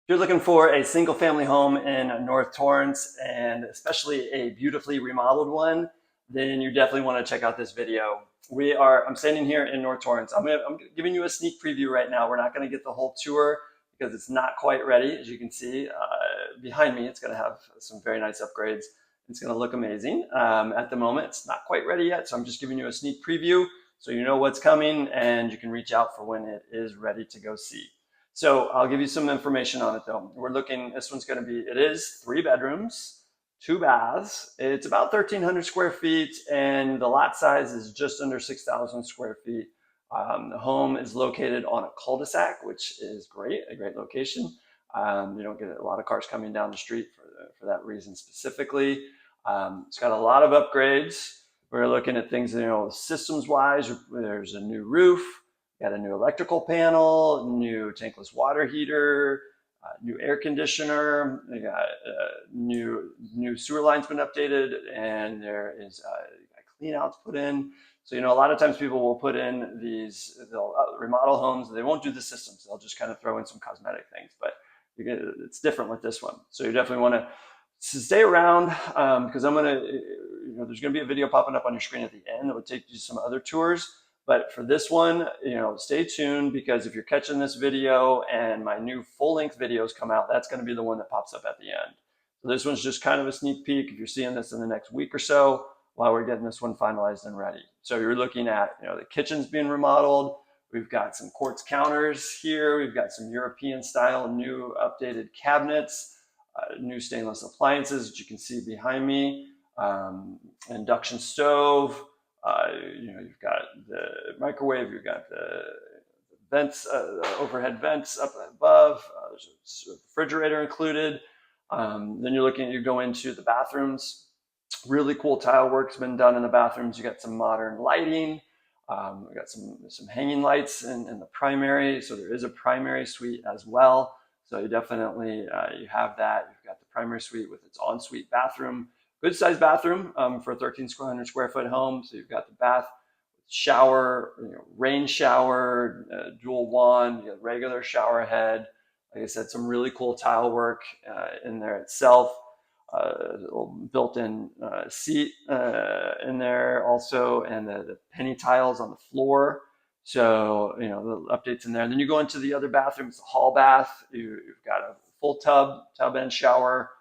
If you're looking for a single family home in North Torrance, and especially a beautifully remodeled one, then you definitely want to check out this video. I'm standing here in North Torrance. I'm giving you a sneak preview right now. We're not going to get the whole tour because it's not quite ready. As you can see behind me, it's going to have some very nice upgrades. It's going to look amazing. At the moment, it's not quite ready yet, so I'm just giving you a sneak preview so you know what's coming and you can reach out for when it is ready to go see. So I'll give you some information on it though. This one's going to be, it is 3 bedrooms, 2 baths. It's about 1,300 square feet and the lot size is just under 6,000 square feet. The home is located on a cul-de-sac, which is great, a great location. You don't get a lot of cars coming down the street for that reason specifically. It's got a lot of upgrades. We're looking at things, systems wise. There's a new roof. Got a new electrical panel, new tankless water heater, new air conditioner. They got new sewer lines been updated, and there is clean outs put in. So a lot of times people will put in they'll remodel homes. They won't do the systems. They'll just kind of throw in some cosmetic things, but it's different with this one. So you definitely want to stay around because there's going to be a video popping up on your screen at the end that would take you to some other tours. But for this one, stay tuned because if you're catching this video and my new full-length videos come out, that's going to be the one that pops up at the end. So this one's just kind of a sneak peek if you're seeing this in the next week or so while we're getting this one finalized and ready. So you're looking at, the kitchen's being remodeled. We've got some quartz counters here. We've got some European style, new updated cabinets, new stainless appliances that you can see behind me, induction stove. You've got the microwave, you've got the vents, overhead vents up above, there's a refrigerator included. Then you go into the bathrooms. Really cool tile work's been done in the bathrooms. You got some modern lighting. We got some hanging lights in the primary. So there is a primary suite as well. So you definitely, you have that. You've got the primary suite with its ensuite bathroom. Good sized bathroom for a 1,300 square foot home. So you've got the bath, shower, rain shower, dual wand, you got regular shower head. Like I said, some really cool tile work in there itself. A little built-in seat in there also, and the penny tiles on the floor. So the updates in there. And then you go into the other bathroom. It's a hall bath. You've got a full tub and shower.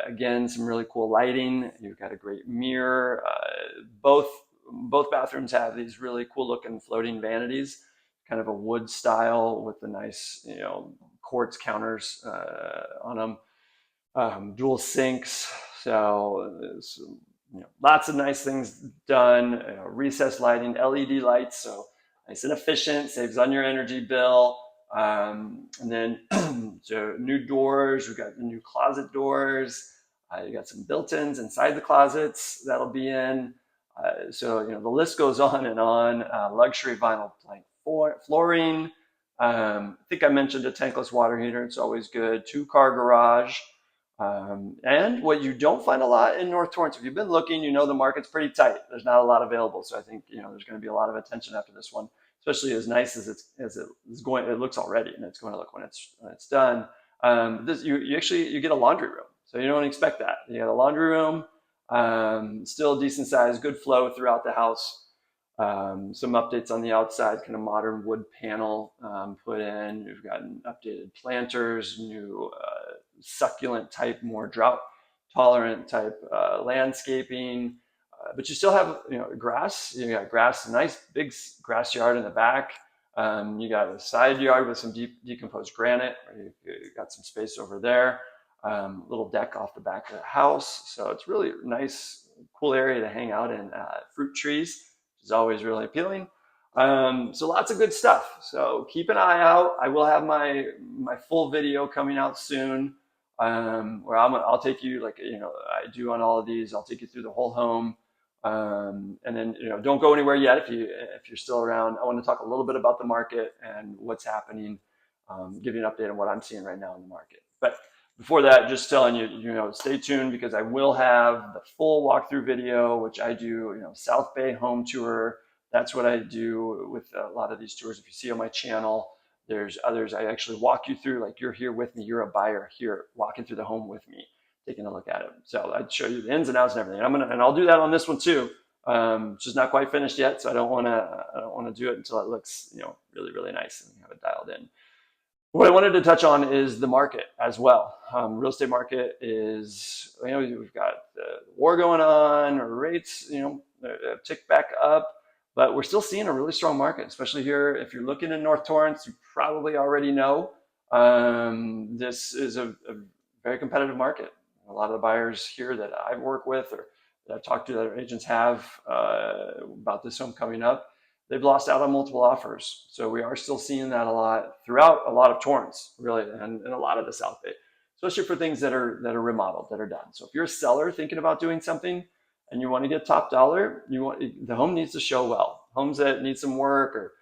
Again, some really cool lighting. You've got a great mirror. Both bathrooms have these really cool looking floating vanities, kind of a wood style with the nice, quartz counters on them. Dual sinks. So lots of nice things done. Recessed lighting, LED lights. So nice and efficient, saves on your energy bill. And then so new doors, we've got the new closet doors. You got some built-ins inside the closets that'll be in. So the list goes on and on. Luxury vinyl plank flooring. I think I mentioned a tankless water heater. It's always good. 2-car garage. And what you don't find a lot in North Torrance, if you've been looking, the market's pretty tight. There's not a lot available. So I think, there's going to be a lot of attention after this one, especially as nice as it looks already, and it's going to look when it's done. You get a laundry room. So you don't expect that. You got a laundry room, still decent size, good flow throughout the house. Some updates on the outside, kind of modern wood panel put in. You've got updated planters, new succulent type, more drought tolerant type landscaping. But you still have grass. You got grass, a nice big grass yard in the back. You got a side yard with some decomposed granite. You got some space over there. Little deck off the back of the house. So it's really nice, cool area to hang out in. Fruit trees, which is always really appealing. So lots of good stuff. So keep an eye out. I will have my full video coming out soon, where I'll take you, like I do on all of these. I'll take you through the whole home. And then don't go anywhere yet if you're still around. I want to talk a little bit about the market and what's happening, give you an update on what I'm seeing right now in the market. But before that, just telling you, stay tuned because I will have the full walkthrough video, which I do, South Bay home tour. That's what I do with a lot of these tours. If you see on my channel, There's others I actually walk you through, like you're here with me, you're a buyer here, walking through the home with me, taking a look at it. So I'd show you the ins and outs and everything. And I'll do that on this one too. It's just not quite finished yet, so I don't want to do it until it looks, really, really nice and have it dialed in. What I wanted to touch on is the market as well. Real estate market is, we've got the war going on, or rates, have ticked back up, but we're still seeing a really strong market, especially here. If you're looking in North Torrance, you probably already know this is a very competitive market. A lot of the buyers here that I've worked with or that I've talked to that our agents have about this home coming up, they've lost out on multiple offers. So we are still seeing that a lot throughout a lot of Torrance, really, and a lot of the South Bay, especially for things that are remodeled, that are done. So if you're a seller thinking about doing something and you want to get top dollar, the home needs to show well. Homes that need some work or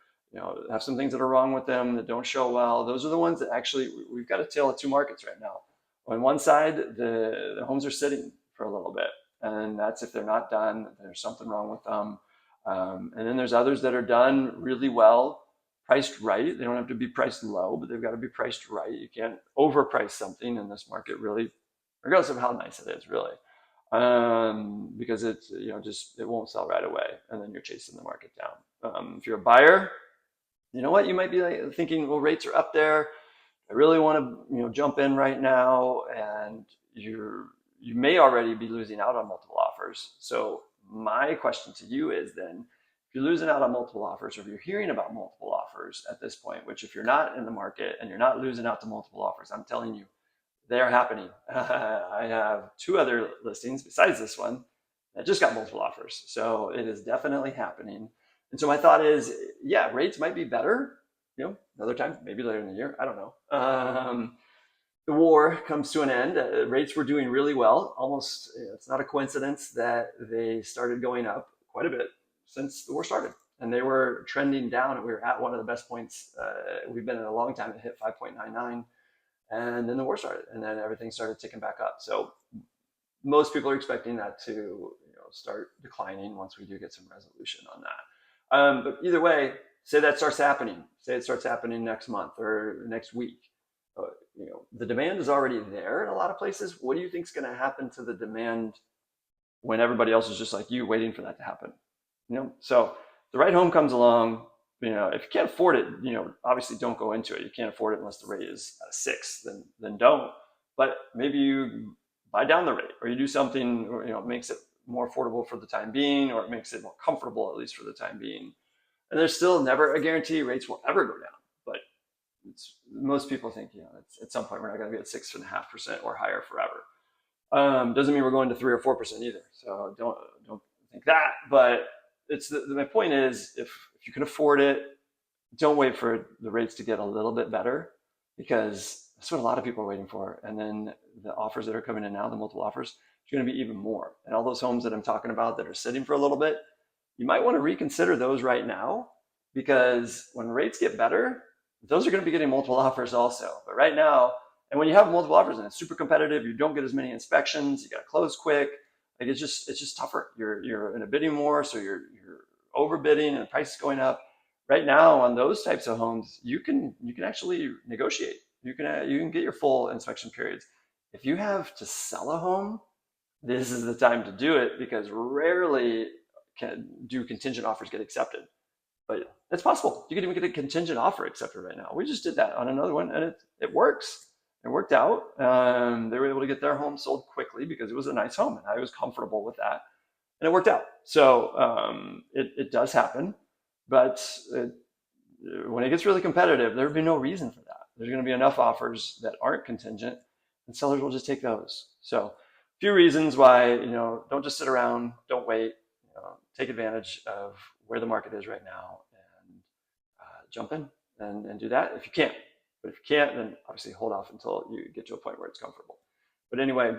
have some things that are wrong with them that don't show well, those are the ones that actually, we've got a tale of two markets right now. On one side, the homes are sitting for a little bit, and that's if they're not done, there's something wrong with them. And then there's others that are done really well, priced right. They don't have to be priced low, but they've got to be priced right. You can't overprice something in this market, really, regardless of how nice it is, really, because it's it won't sell right away, and then you're chasing the market down. If you're a buyer, you know what, you might be thinking, well, rates are up there. I really want to jump in right now, and you may already be losing out on multiple offers. So my question to you is then, if you're losing out on multiple offers, or if you're hearing about multiple offers at this point, which if you're not in the market and you're not losing out to multiple offers, I'm telling you, they're happening. I have 2 other listings besides this one that just got multiple offers. So it is definitely happening. And so my thought is, yeah, rates might be better, another time, maybe later in the year, I don't know. The war comes to an end. Rates were doing really well. Almost, it's not a coincidence that they started going up quite a bit since the war started. And they were trending down, and we were at one of the best points we've been in a long time. It hit 5.99, and then the war started, and then everything started ticking back up. So most people are expecting that to start declining once we do get some resolution on that. But either way, say that starts happening. Say it starts happening next month or next week. The demand is already there in a lot of places. What do you think is going to happen to the demand when everybody else is just like you, waiting for that to happen? So the right home comes along. If you can't afford it, obviously don't go into it. You can't afford it unless the rate is at a 6, then don't. But maybe you buy down the rate, or you do something, makes it more affordable for the time being, or it makes it more comfortable, at least for the time being. And there's still never a guarantee rates will ever go down, but most people think, at some point we're not going to be at 6.5% or higher forever. Doesn't mean we're going to 3 or 4% either. So don't think that. But my point is, if you can afford it, don't wait for the rates to get a little bit better, because that's what a lot of people are waiting for. And then the offers that are coming in now, the multiple offers, it's going to be even more. And all those homes that I'm talking about that are sitting for a little bit, you might want to reconsider those right now, because when rates get better, those are going to be getting multiple offers also. But right now, and when you have multiple offers and it's super competitive, you don't get as many inspections, you got to close quick. Like it's just tougher. You're in a bidding war, so you're overbidding and the price is going up. Right now on those types of homes, you can actually negotiate. You can get your full inspection periods. If you have to sell a home, this is the time to do it, because rarely do contingent offers get accepted. But it's possible. You can even get a contingent offer accepted right now. We just did that on another one, and it works. It worked out. They were able to get their home sold quickly because it was a nice home, and I was comfortable with that, and it worked out. So it does happen, but when it gets really competitive, there would be no reason for that. There's going to be enough offers that aren't contingent, and sellers will just take those. So a few reasons why, don't just sit around, don't wait, take advantage of where the market is right now, and jump in and do that if you can. But if you can't, then obviously hold off until you get to a point where it's comfortable. But anyway,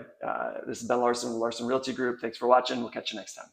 this is Ben Larson, Larson Realty Group. Thanks for watching. We'll catch you next time.